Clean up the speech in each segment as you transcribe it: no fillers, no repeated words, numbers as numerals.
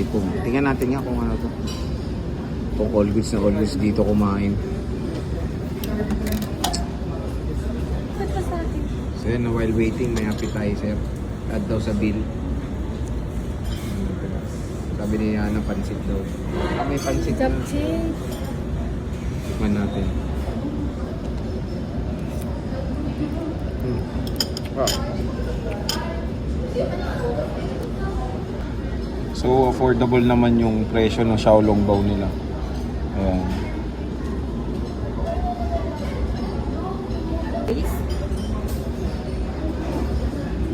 Kaipong. Tingnan natin nga kung ano to. Kung all goods na all goods dito kumain. Ba't pa sa atin? So yun, while waiting, may appetizer. Add daw sa bill. Sabi niya ng pansit daw. May pansit na. Japchae. Tikman natin. Wow. So affordable naman yung presyo ng Xiaolongbao nila. Ayan.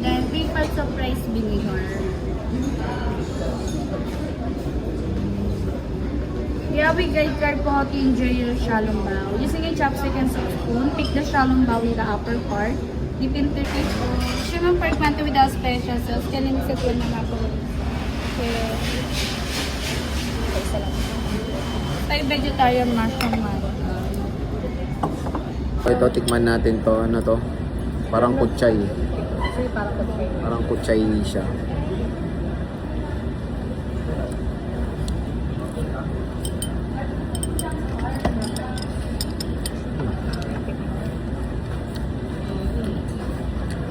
Then, 3 parts of rice vinegar. Yeah, we guide card po how to enjoy your Xiaolongbao. Using a chopstick and spoon, pick the Xiaolongbao in the upper part. Dip into it. Shrimp pork manto without special sauce. Kanin sa po na po. Okay. Thai vegetarian mushroom manto. Ito, tikman natin to. Ano to? Parang kutsay. Actually, parang kutsay. Parang kutsay siya.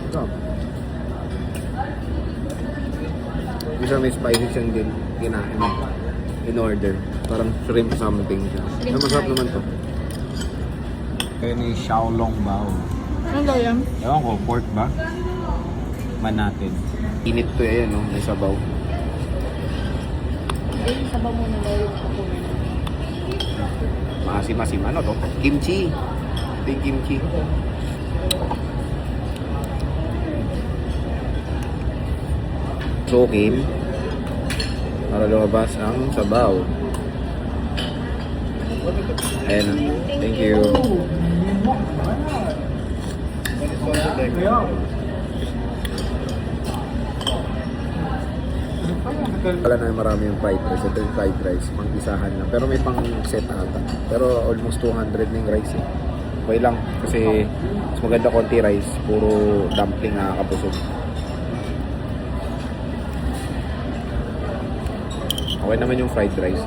Ito. Isa may spicy siyang din. Kinain. In order. Parang shrimp something siya. Shrimp Masarap fry. naman to. Kaya ni Xiaolongbao. Ano yan? Ewan ko, pork ba? Man natin. Init to yan, no? May sabaw. Hindi, sabaw mo na daw yung kapunan. Maasim-asim. Ano to? Kimchi. Ito yung kimchi. Sokim. Para lumabas ang sabaw. Ayan na. Thank you. Wala na marami yung fried rice. Ito yung fried rice. Pang-isahan lang. Pero may pang-set ata. Pero almost 200 na yung rice eh. Okay lang. Kasi mas maganda konti rice. Puro dumpling nakakabusog. Okay naman yung fried rice.